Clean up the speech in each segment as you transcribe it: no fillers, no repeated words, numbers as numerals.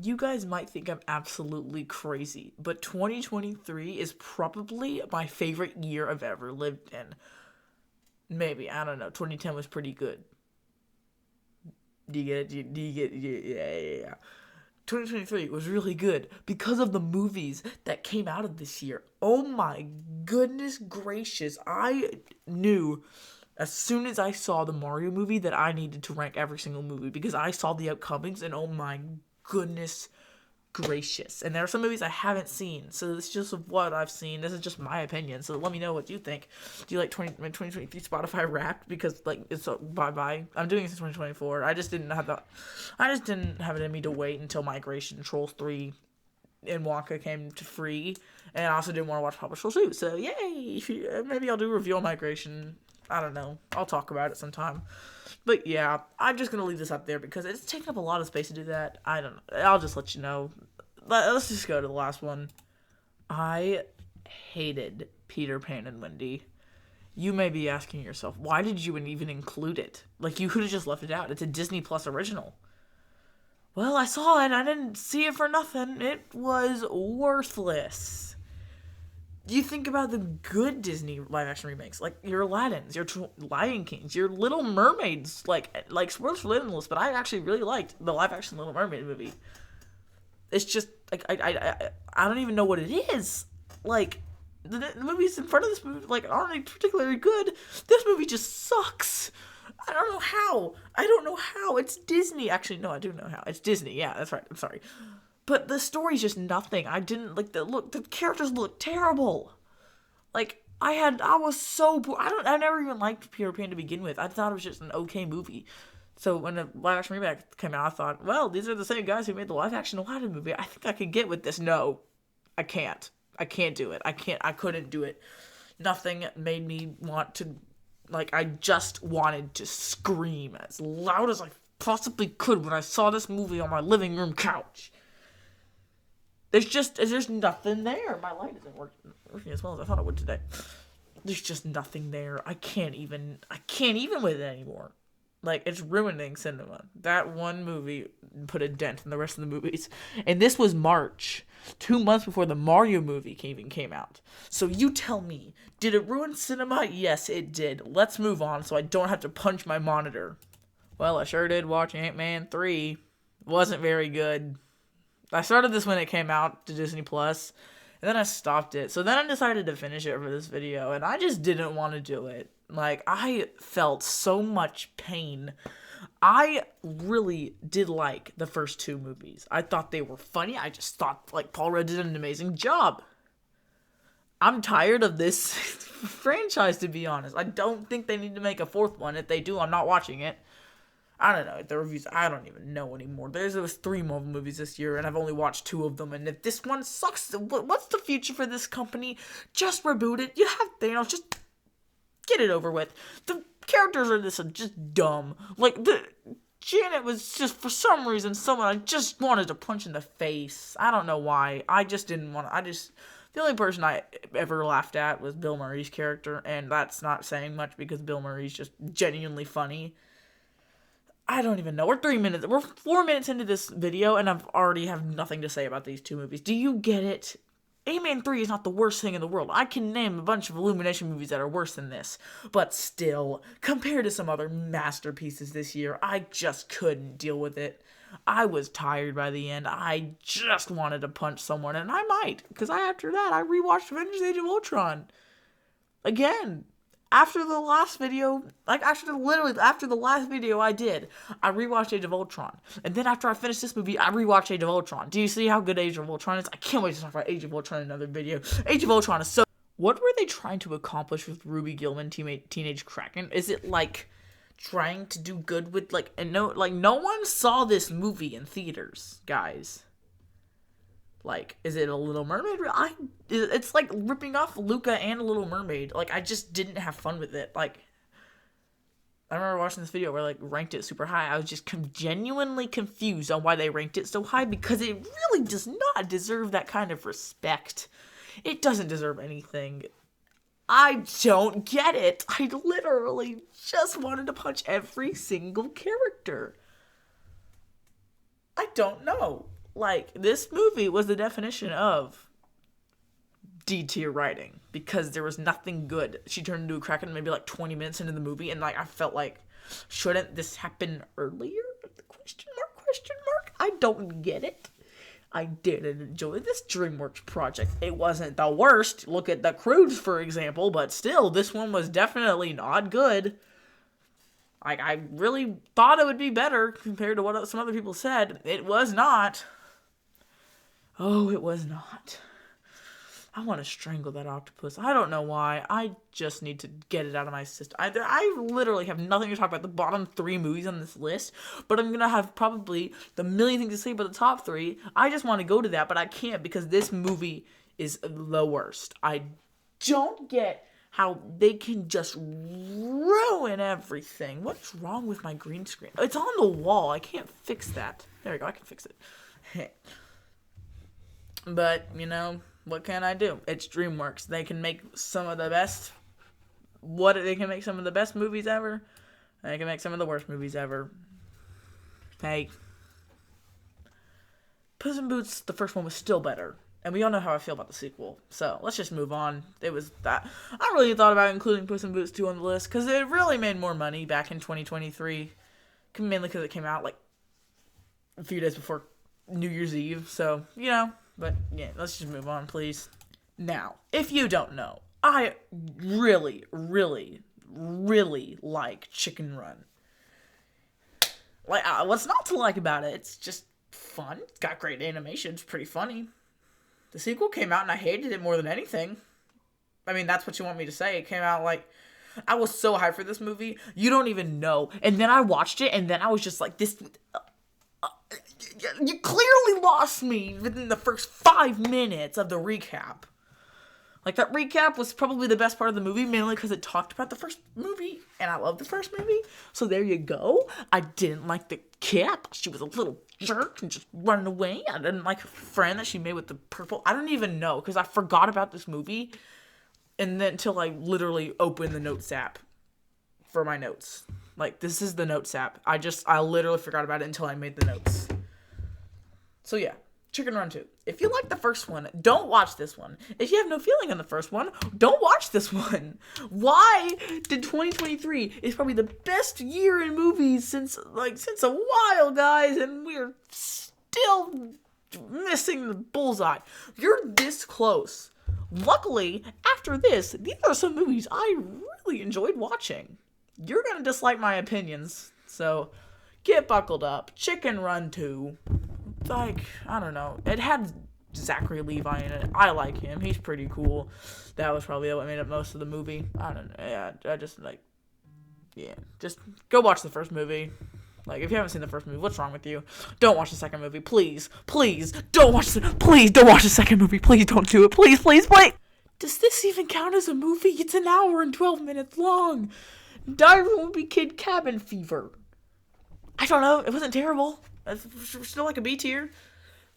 You guys might think I'm absolutely crazy, but 2023 is probably my favorite year I've ever lived in. Maybe, I don't know. 2010 was pretty good. Do you get it? Do you get it? Yeah. 2023 was really good because of the movies that came out of this year. Oh my goodness gracious. I knew as soon as I saw the Mario movie that I needed to rank every single movie because I saw the upcomings and oh my goodness gracious. And there are some movies I haven't seen, so it's just what I've seen. This is just my opinion, so let me know what you think. Do you like 2023 Spotify Wrapped? Because, like, it's a bye-bye. I'm doing it since 2024. I just didn't have it in me to wait until Migration Trolls 3 and Wonka came to free, and I also didn't want to watch Paw Patrol 2, so yay! Maybe I'll do a review on Migration. I don't know. I'll talk about it sometime. But yeah, I'm just gonna leave this up there because it's taking up a lot of space to do that. I don't know. I'll just let you know. Let's just go to the last one. I hated Peter Pan and Wendy. You may be asking yourself, why did you even include it? Like, you could have just left it out. It's a Disney Plus original. Well, I saw it. I didn't see it for nothing. It was worthless. You think about the good Disney live action remakes, like your Aladdins, your Lion Kings, your Little Mermaids, like spoilers for Little but I actually really liked the live action Little Mermaid movie. It's just like I don't even know what it is. Like the movies in front of this movie like aren't particularly good. This movie just sucks. I don't know how. It's Disney. Actually, no, I do know how. It's Disney. Yeah, that's right. I'm sorry. But the story's just nothing. I didn't like the characters look terrible. Like I was so bored. I never even liked Peter Pan to begin with. I thought it was just an okay movie. So when the live action remake came out, I thought, well, these are the same guys who made the live action Aladdin movie. I think I could get with this. No, I can't. I can't do it. I couldn't do it. Nothing made me want to, like, I just wanted to scream as loud as I possibly could when I saw this movie on my living room couch. There's nothing there. My light isn't working as well as I thought it would today. There's just nothing there. I can't even with it anymore. Like, it's ruining cinema. That one movie put a dent in the rest of the movies. And this was March, 2 months before the Mario movie even came out. So you tell me, did it ruin cinema? Yes, it did. Let's move on so I don't have to punch my monitor. Well, I sure did watch Ant-Man 3. Wasn't very good. I started this when it came out to Disney Plus, and then I stopped it. So then I decided to finish it for this video, and I just didn't want to do it. Like, I felt so much pain. I really did like the first two movies. I thought they were funny. I just thought, like, Paul Rudd did an amazing job. I'm tired of this franchise, to be honest. I don't think they need to make a fourth one. If they do, I'm not watching it. I don't know, the reviews, I don't even know anymore. There was 3 Marvel movies this year, and I've only watched 2 of them, and if this one sucks, what's the future for this company? Just reboot it. You have Thanos, just get it over with. The characters in this are just dumb. Like, Janet was just, for some reason, someone I just wanted to punch in the face. I don't know why. I just didn't want to, the only person I ever laughed at was Bill Murray's character, and that's not saying much because Bill Murray's just genuinely funny. I don't even know. We're 4 minutes into this video, and I've already have nothing to say about these 2 movies. Do you get it? Ant-Man 3 is not the worst thing in the world. I can name a bunch of Illumination movies that are worse than this. But still, compared to some other masterpieces this year, I just couldn't deal with it. I was tired by the end. I just wanted to punch someone, and I might. Because after that, I rewatched Avengers Age of Ultron. Again. After the last video, after the last video I did, I rewatched Age of Ultron. And then after I finished this movie, I rewatched Age of Ultron. Do you see how good Age of Ultron is? I can't wait to talk about Age of Ultron in another video. Age of Ultron is so... What were they trying to accomplish with Ruby Gillman, Teenage Kraken? Is it, like, trying to do good with, like... no one saw this movie in theaters, guys. Like, is it a Little Mermaid? It's like ripping off Luca and Little Mermaid. Like, I just didn't have fun with it. Like, I remember watching this video where, like, ranked it super high. I was just genuinely confused on why they ranked it so high because it really does not deserve that kind of respect. It doesn't deserve anything. I don't get it. I literally just wanted to punch every single character. I don't know. Like, this movie was the definition of D tier writing because there was nothing good. She turned into a Kraken maybe like 20 minutes into the movie, and like I felt like, shouldn't this happen earlier? Question mark. I don't get it. I didn't enjoy this DreamWorks project. It wasn't the worst. Look at The Croods, for example, but still, this one was definitely not good. Like, I really thought it would be better compared to what some other people said. It was not. Oh, it was not. I want to strangle that octopus. I don't know why. I just need to get it out of my system. I literally have nothing to talk about the bottom 3 movies on this list, but I'm going to have probably the million things to say about the top 3. I just want to go to that, but I can't because this movie is the worst. I don't get how they can just ruin everything. What's wrong with my green screen? It's on the wall. I can't fix that. There we go. I can fix it. But, you know, what can I do? It's DreamWorks. They can make some of the best. They can make some of the best movies ever. They can make some of the worst movies ever. Hey, Puss in Boots, the first one was still better. And we all know how I feel about the sequel. So, let's just move on. It was that. I really thought about including Puss in Boots 2 on the list because it really made more money back in 2023. Mainly because it came out like a few days before New Year's Eve. So, you know. But, yeah, let's just move on, please. Now, if you don't know, I really, really, really like Chicken Run. Like, what's not to like about it? It's just fun. It's got great animation. It's pretty funny. The sequel came out and I hated it more than anything. I mean, that's what you want me to say. It came out like, I was so hyped for this movie. You don't even know. And then I watched it and then I was just like, this... You clearly lost me within the first 5 minutes of the recap. Like, that recap was probably the best part of the movie, mainly because it talked about the first movie, and I love the first movie. So there you go. I didn't like the cat. She was a little jerk and just running away. I didn't like her friend that she made with the purple. I don't even know, because I forgot about this movie, and then until I literally opened the Notes app for my notes. Like, this is the Notes app. I literally forgot about it until I made the notes. So yeah, Chicken Run 2. If you like the first one, don't watch this one. If you have no feeling on the first one, don't watch this one. Why did 2023 is probably the best year in movies since a while, guys, and we're still missing the bullseye. You're this close. Luckily, after this, these are some movies I really enjoyed watching. You're gonna dislike my opinions, so get buckled up. Chicken Run 2. Like, I don't know. It had Zachary Levi in it. I like him. He's pretty cool. That was probably what made up most of the movie. I don't know. Yeah, just go watch the first movie. Like, if you haven't seen the first movie, what's wrong with you? Don't watch the second movie, please. Please, don't watch the second movie. Please don't do it. Please, wait. Does this even count as a movie? It's an hour and 12 minutes long. Diary of a Wimpy Kid Cabin Fever. I don't know. It wasn't terrible. It's still like a B tier.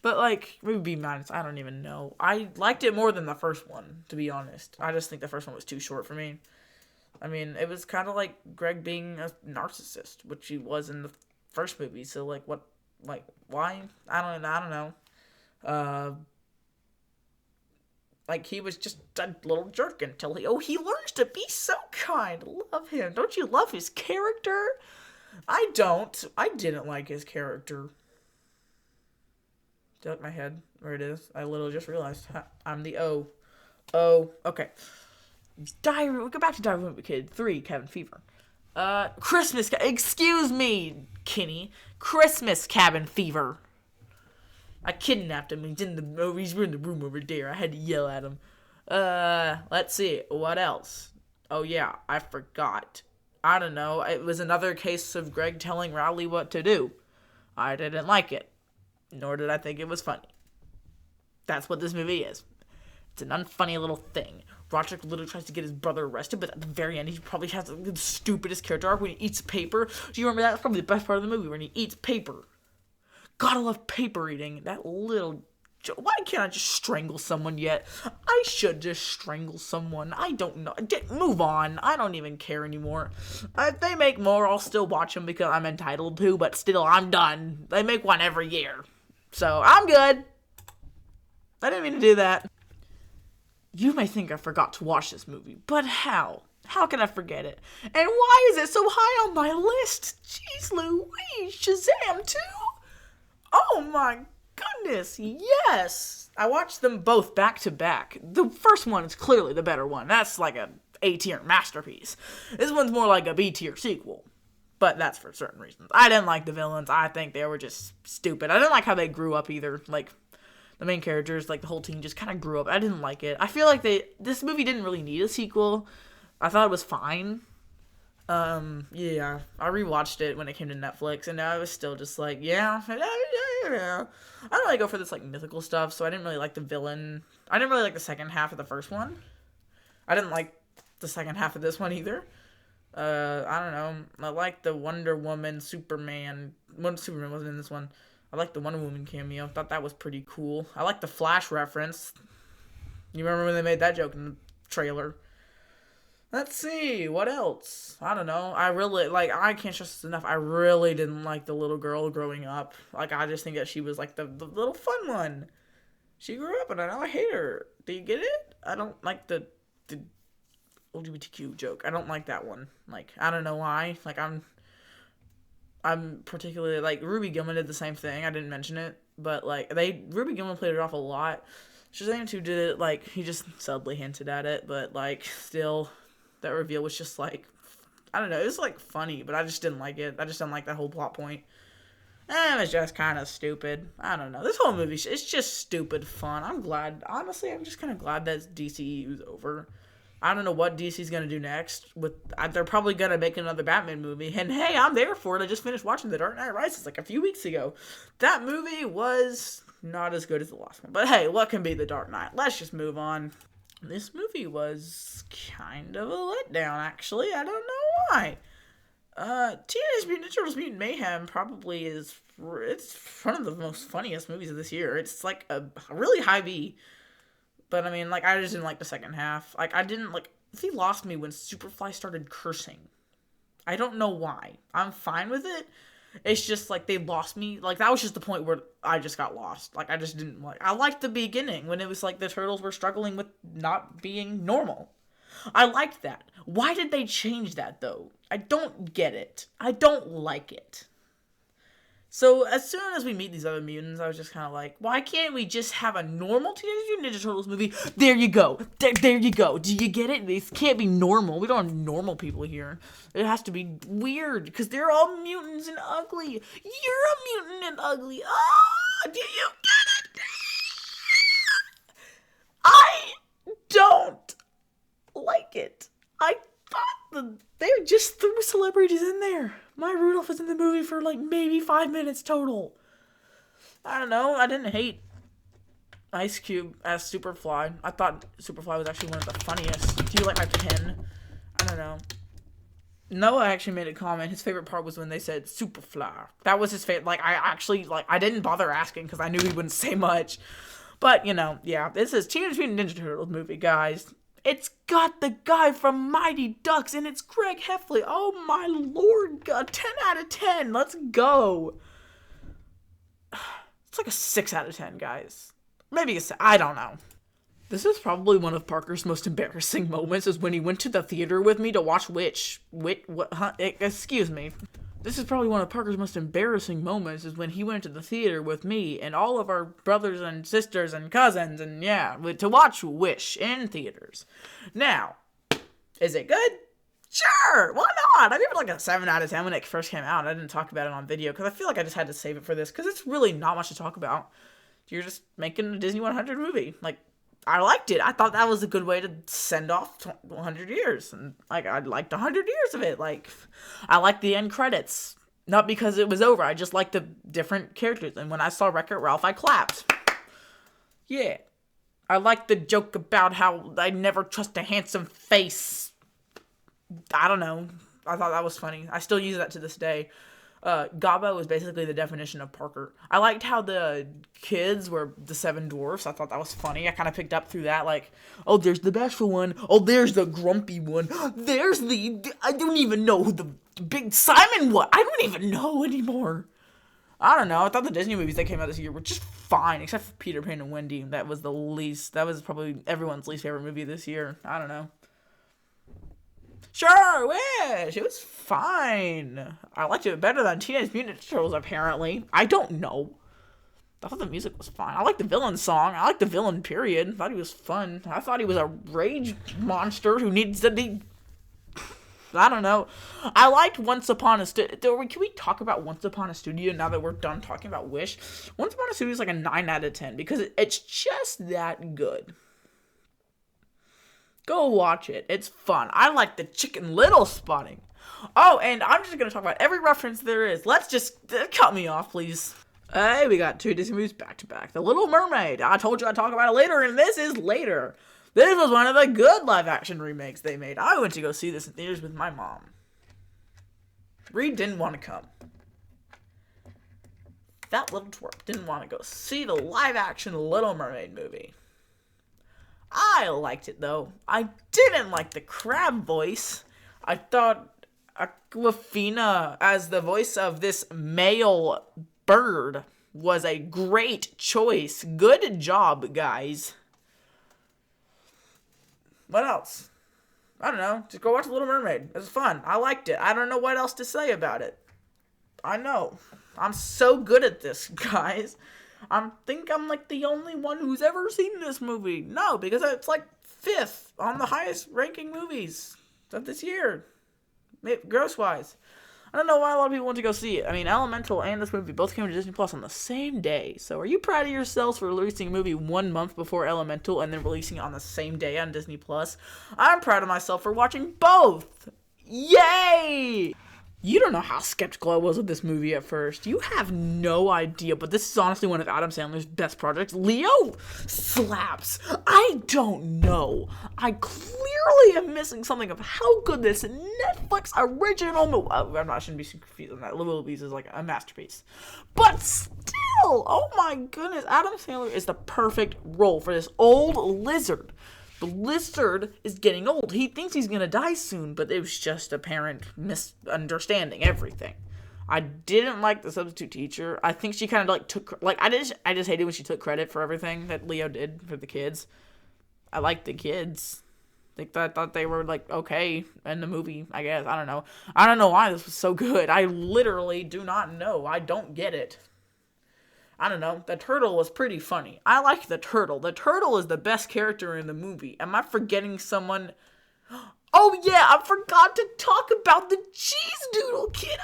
But like, maybe B minus. I don't even know. I liked it more than the first one, to be honest. I just think the first one was too short for me. I mean, it was kind of like Greg being a narcissist, which he was in the first movie. So like, what? Like, why? I don't know. Like, he was just a little jerk until he learns to be so kind. Love him. Don't you love his character? I don't. I didn't like his character. Do you like my head? Where it is? I literally just realized. I'm the O. Okay. We'll go back to Diary of a Wimpy Kid 3, Cabin Fever. Excuse me, Kenny. Christmas Cabin Fever. I kidnapped him. He's in the room over there. I had to yell at him. Let's see. What else? Oh, yeah. I forgot. I don't know. It was another case of Greg telling Rowley what to do. I didn't like it. Nor did I think it was funny. That's what this movie is. It's an unfunny little thing. Roderick literally tries to get his brother arrested, but at the very end, he probably has the stupidest character arc when he eats paper. Do you remember that? That's probably the best part of the movie, when he eats paper. Gotta love paper eating. That little... Why can't I just strangle someone yet? I should just strangle someone. I don't know. Move on. I don't even care anymore. If they make more, I'll still watch them because I'm entitled to, but still, I'm done. They make one every year. So I'm good. I didn't mean to do that. You may think I forgot to watch this movie, but how? How can I forget it? And why is it so high on my list? Jeez Louise, Shazam 2? Oh my goodness, yes! I watched them both back to back. The first one is clearly the better one. That's like a A-tier masterpiece. This one's more like a B-tier sequel. But that's for certain reasons. I didn't like the villains. I think they were just stupid. I didn't like how they grew up either. Like, the main characters, like the whole team just kind of grew up. I didn't like it. I feel like this movie didn't really need a sequel. I thought it was fine. Yeah, I rewatched it when it came to Netflix, and I was still just like, yeah. I don't really go for this, like, mythical stuff, so I didn't really like the villain. I didn't really like the second half of the first one. I didn't like the second half of this one either. I don't know. I like the Wonder Woman, Superman. Superman wasn't in this one. I like the Wonder Woman cameo. Thought that was pretty cool. I like the Flash reference. You remember when they made that joke in the trailer? Let's see, what else? I don't know. I really, like, I can't stress this enough. I really didn't like the little girl growing up. Like, I just think that she was, like, the little fun one. She grew up, and I hate her. Do you get it? I don't like the LGBTQ joke. I don't like that one. Like, I don't know why. Like, I'm particularly, like, Ruby Gilman did the same thing. I didn't mention it. But, like, Ruby Gilman played it off a lot. Shazam 2 did it, like, he just subtly hinted at it. But, like, still, that reveal was just, like, I don't know. It was, like, funny, but I just didn't like it. I just didn't like that whole plot point. And it was just kind of stupid. I don't know. This whole movie, it's just stupid fun. I'm glad. Honestly, I'm just kind of glad that DCEU's over. I don't know what DC's going to do next. They're probably going to make another Batman movie. And hey, I'm there for it. I just finished watching The Dark Knight Rises like a few weeks ago. That movie was not as good as the last one. But hey, what can be The Dark Knight? Let's just move on. This movie was kind of a letdown, actually. I don't know why. Teenage Mutant Ninja Turtles Mutant Mayhem probably is... It's one of the most funniest movies of this year. It's like a really high B. But, I mean, like, I just didn't like the second half. Like, I didn't, like, he lost me when Superfly started cursing. I don't know why. I'm fine with it. It's just, like, they lost me. Like, that was just the point where I just got lost. Like, I just didn't like... I liked the beginning when it was, like, the turtles were struggling with not being normal. I liked that. Why did they change that, though? I don't get it. I don't like it. So, as soon as we meet these other mutants, I was just kind of like, why can't we just have a normal Teenage Mutant Ninja Turtles movie? There you go. There you go. Do you get it? This can't be normal. We don't have normal people here. It has to be weird, because they're all mutants and ugly. You're a mutant and ugly. Oh, do you get it? I don't like it. I thought they just threw celebrities in there. Maya Rudolph is in the movie for like maybe 5 minutes total. I don't know. I didn't hate Ice Cube as Superfly. I thought Superfly was actually one of the funniest. Do you like my pen? I don't know. Noah actually made a comment. His favorite part was when they said Superfly. That was his favorite. Like, I didn't bother asking because I knew he wouldn't say much. But, you know, yeah. This is Teenage Mutant Ninja Turtles movie, guys. It's got the guy from Mighty Ducks, and it's Greg Heffley. Oh, my Lord. God, 10 out of 10. Let's go. It's like a 6 out of 10, guys. Maybe I don't know. This is probably one of Parker's most embarrassing moments, is when he went to the theater with me to watch excuse me. This is probably one of Parker's most embarrassing moments, is when he went to the theater with me and all of our brothers and sisters and cousins, and yeah, to watch Wish in theaters. Now, is it good? Sure, why not? I gave it like a 7 out of 10 when it first came out. I didn't talk about it on video because I feel like I just had to save it for this, because it's really not much to talk about. You're just making a Disney 100 movie. Like, I liked it. I thought that was a good way to send off 100 years. And, like, I liked 100 years of it. Like, I liked the end credits. Not because it was over. I just liked the different characters. And when I saw Wreck-It Ralph, I clapped. Yeah. I liked the joke about how I never trust a handsome face. I don't know. I thought that was funny. I still use that to this day. Gabo is basically the definition of Parker. I liked how the kids were the 7 dwarfs. I thought that was funny. I kind of picked up through that, like, oh, there's the bashful one. Oh, there's the grumpy one. There's I don't even know who the big Simon was. I don't even know anymore. I don't know. I thought the Disney movies that came out this year were just fine, except for Peter Pan and Wendy. That was that was probably everyone's least favorite movie this year. I don't know. Sure, Wish. It was fine. I liked it better than Teenage Mutant Ninja Turtles, apparently. I don't know. I thought the music was fine. I liked the villain song. I liked the villain, period. I thought he was fun. I thought he was a rage monster who needs to be... I don't know. I liked Once Upon a Studio. Can we talk about Once Upon a Studio now that we're done talking about Wish? Once Upon a Studio is like a 9 out of 10 because it's just that good. Go watch it. It's fun. I like the Chicken Little spotting. Oh, and I'm just going to talk about every reference there is. Let's just... cut me off, please. Hey, we got 2 Disney movies back to back. The Little Mermaid. I told you I'd talk about it later, and this is later. This was one of the good live-action remakes they made. I went to go see this in theaters with my mom. Reed didn't want to come. That little twerp didn't want to go see the live-action Little Mermaid movie. I liked it, though. I didn't like the crab voice. I thought Awkwafina as the voice of this male bird was a great choice. Good job, guys. What else? I don't know. Just go watch The Little Mermaid. It was fun. I liked it. I don't know what else to say about it. I know. I'm so good at this, guys. I think I'm like the only one who's ever seen this movie. No, because it's like 5th on the highest ranking movies of this year. Gross-wise. I don't know why a lot of people want to go see it. I mean, Elemental and this movie both came to Disney Plus on the same day. So are you proud of yourselves for releasing a movie 1 month before Elemental and then releasing it on the same day on Disney Plus? I'm proud of myself for watching both. Yay! You don't know how skeptical I was of this movie at first. You have no idea, but this is honestly one of Adam Sandler's best projects. Leo slaps. I don't know. I clearly am missing something of how good this Netflix original movie... I shouldn't be confused on that. Little Movies is like a masterpiece. But still, oh my goodness, Adam Sandler is the perfect role for this old lizard. The lizard is getting old. He thinks he's gonna die soon, but it was just apparent misunderstanding everything. I didn't like the substitute teacher. I think she kind of like took I just hated when she took credit for everything that Leo did for the kids. I liked the kids. I thought they were like okay in the movie. I guess I don't know. I don't know why this was so good. I literally do not know. I don't get it. I don't know. The turtle was pretty funny. I like the turtle. The turtle is the best character in the movie. Am I forgetting someone? Oh yeah, I forgot to talk about the cheese doodle kid.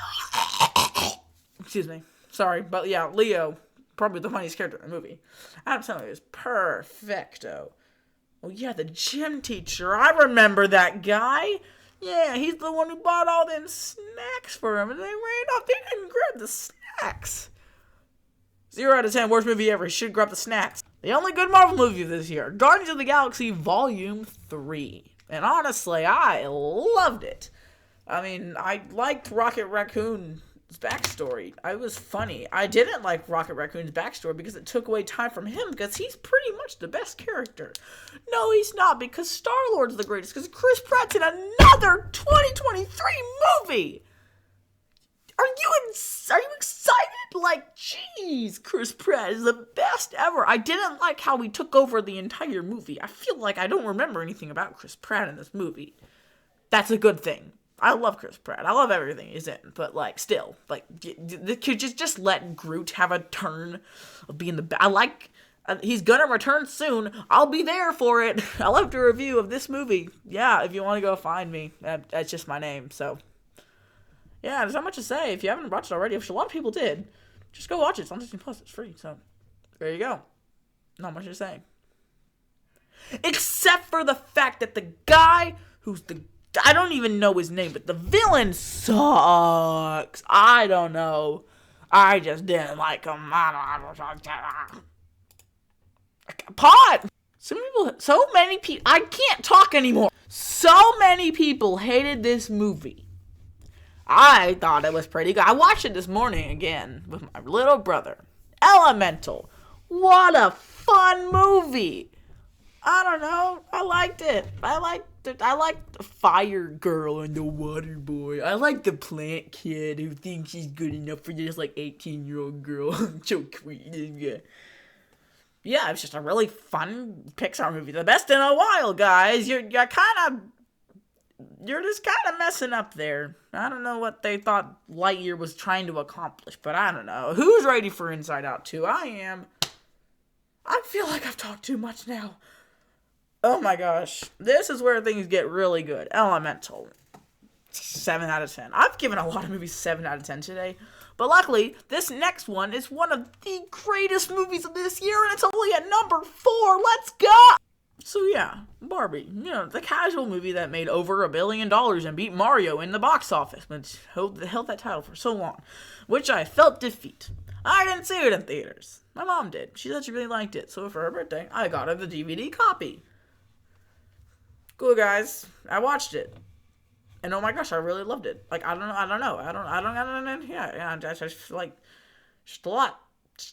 Excuse me. Sorry, but yeah, Leo, probably the funniest character in the movie. Adam Sandler is perfecto. Oh yeah, the gym teacher. I remember that guy. Yeah, he's the one who bought all them snacks for him, and they ran off. They didn't grab the snacks. 0 out of 10, worst movie ever. Should grab the snacks. The only good Marvel movie this year, Guardians of the Galaxy Volume 3. And honestly, I loved it. I mean, I liked Rocket Raccoon's backstory. It was funny. I didn't like Rocket Raccoon's backstory because it took away time from him because he's pretty much the best character. No, he's not because Star-Lord's the greatest because Chris Pratt's in another 2023 movie. Are you excited? Like, jeez, Chris Pratt is the best ever. I didn't like how he took over the entire movie. I feel like I don't remember anything about Chris Pratt in this movie. That's a good thing. I love Chris Pratt. I love everything he's in. But, like, still, like, could just let Groot have a turn of being the best. I like... he's gonna return soon. I'll be there for it. I'll have a review of this movie. Yeah, if you want to go find me. That's just my name, so... yeah, there's not much to say. If you haven't watched it already, which a lot of people did, just go watch it. It's on Disney Plus. It's free. So, there you go. Not much to say. Except for the fact that the guy who's I don't even know his name, but the villain sucks. I don't know. I just didn't like him. Pot! So many people, I can't talk anymore. So many people hated this movie. I thought it was pretty good. I watched it this morning again with my little brother. Elemental. What a fun movie. I don't know. I liked it. I like the fire girl and the water boy. I like the plant kid who thinks she's good enough for this like 18-year-old girl. So crazy. Yeah, it's just a really fun Pixar movie. The best in a while, guys. You're just kind of messing up there. I don't know what they thought Lightyear was trying to accomplish, but I don't know. Who's ready for Inside Out 2? I am. I feel like I've talked too much now. Oh my gosh. This is where things get really good. Elemental. 7 out of 10. I've given a lot of movies 7 out of 10 today. But luckily, this next one is one of the greatest movies of this year, and it's only at number 4. Let's go! So yeah, Barbie. You know, the casual movie that made over $1 billion and beat Mario in the box office, but held that title for so long, which I felt defeat. I didn't see it in theaters. My mom did. She said she really liked it, so for her birthday, I got her the DVD copy. Cool, guys. I watched it. And oh my gosh, I really loved it. Like, I don't know. Yeah, I just, like, just a lot.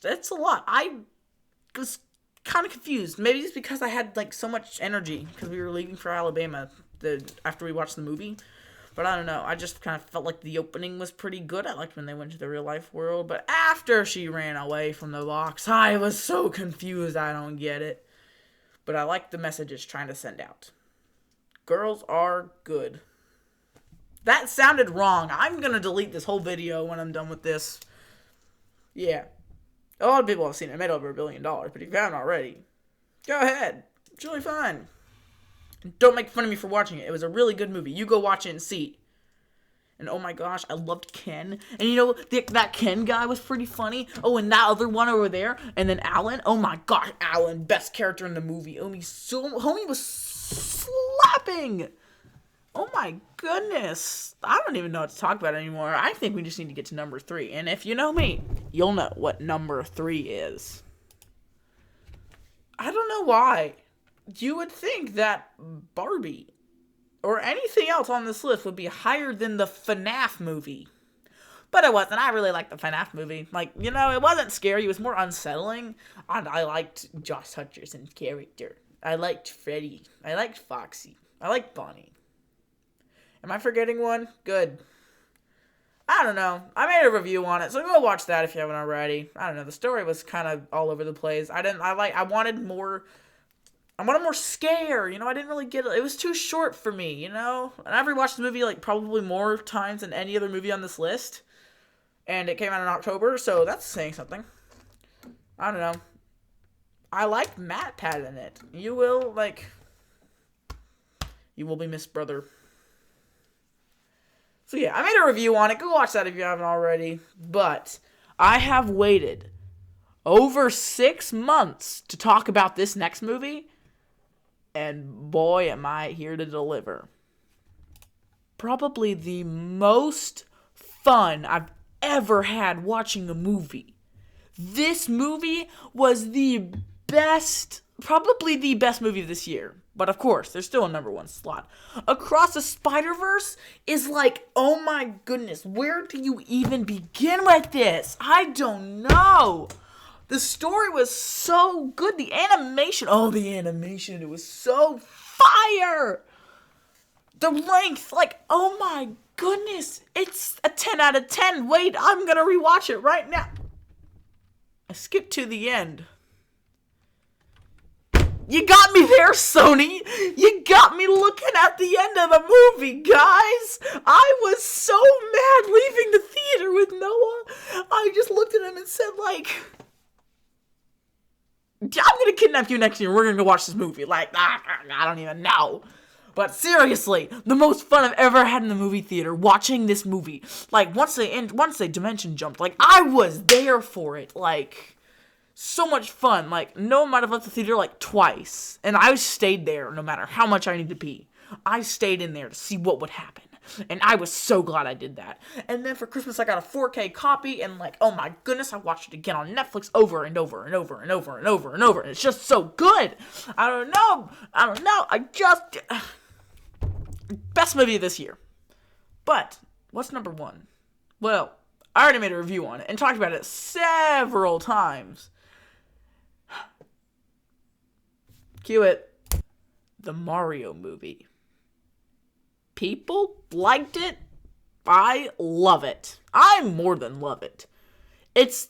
It's a lot. I was kind of confused. Maybe it's because I had, like, so much energy because we were leaving for Alabama after we watched the movie. But I don't know. I just kind of felt like the opening was pretty good. I liked when they went to the real life world. But after she ran away from the box, I was so confused. I don't get it. But I like the message it's trying to send out. Girls are good. That sounded wrong. I'm going to delete this whole video when I'm done with this. Yeah. A lot of people have seen it. It made over $1 billion. But if you haven't already, go ahead. It's really fun. Don't make fun of me for watching it. It was a really good movie. You go watch it and see. And oh my gosh, I loved Ken. And you know, that Ken guy was pretty funny. Oh, and that other one over there. And then Alan. Oh my gosh, Alan. Best character in the movie. Homie was slapping. Oh my goodness. I don't even know what to talk about anymore. I think we just need to get to number 3. And if you know me, you'll know what number 3 is. I don't know why. You would think that Barbie or anything else on this list would be higher than the FNAF movie. But it wasn't. I really liked the FNAF movie. Like, you know, it wasn't scary. It was more unsettling. And I liked Josh Hutcherson's character. I liked Freddy. I liked Foxy. I liked Bonnie. Am I forgetting one? Good. I don't know. I made a review on it, so go watch that if you haven't already. I don't know. The story was kind of all over the place. I wanted more scare, you know. I didn't really get it. It was too short for me, you know. And I've rewatched the movie like probably more times than any other movie on this list. And it came out in October, so that's saying something. I don't know. I liked MatPat in it. You will be missed, brother. So yeah, I made a review on it. Go watch that if you haven't already. But I have waited over 6 months to talk about this next movie. And boy, am I here to deliver. Probably the most fun I've ever had watching a movie. This movie was probably the best movie of this year. But of course, there's still a number 1 slot. Across the Spider-Verse is like, oh my goodness, where do you even begin with this? I don't know. The story was so good. The animation, it was so fire. The length, like, oh my goodness. It's a 10 out of 10. Wait, I'm going to rewatch it right now. I skipped to the end. You got me there, Sony. You got me looking at the end of the movie, guys. I was so mad leaving the theater with Noah. I just looked at him and said, like, I'm going to kidnap you next year. We're going to go watch this movie. Like, I don't even know. But seriously, the most fun I've ever had in the movie theater watching this movie. Like, once they dimension jumped, like, I was there for it. Like, so much fun. Like, Noah might have left the theater like twice. And I stayed there no matter how much I needed to pee. I stayed in there to see what would happen. And I was so glad I did that. And then for Christmas, I got a 4K copy. And like, oh my goodness, I watched it again on Netflix over and over and over and over and over and over. And it's just so good. I don't know. Best movie of this year. But, what's number 1? Well, I already made a review on it and talked about it several times. Cue it. The Mario movie. people liked it. I love it. I more than love it. It's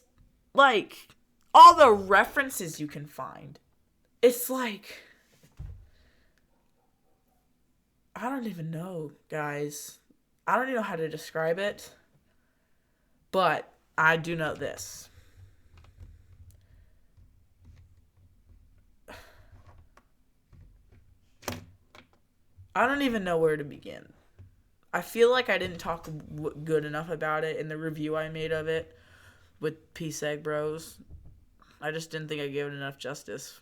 like all the references you can find. It's like, I don't even know, guys. I don't even know how to describe it. But I do know this. I don't even know where to begin. I feel like I didn't talk good enough about it in the review I made of it with P-Seg Bros. I just didn't think I gave it enough justice.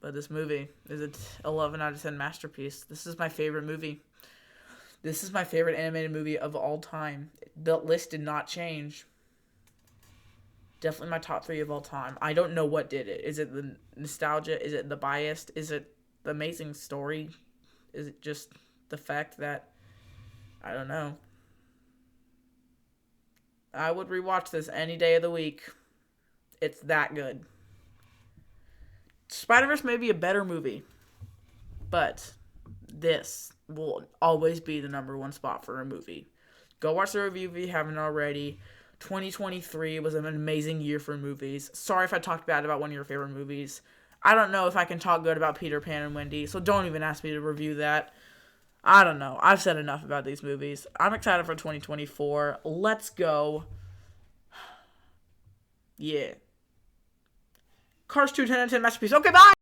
But this movie is an 11 out of 10 masterpiece. This is my favorite movie. This is my favorite animated movie of all time. The list did not change. Definitely my top 3 of all time. I don't know what did it. Is it the nostalgia? Is it the bias? Is it the amazing story? Is it just the fact that, I don't know. I would rewatch this any day of the week. It's that good. Spider-Verse may be a better movie, but this will always be the number 1 spot for a movie. Go watch the review if you haven't already. 2023 was an amazing year for movies. Sorry if I talked bad about one of your favorite movies. I don't know if I can talk good about Peter Pan and Wendy, so don't even ask me to review that. I don't know. I've said enough about these movies. I'm excited for 2024. Let's go. Yeah. Cars 2, 10 out of 10 masterpiece. Okay, bye!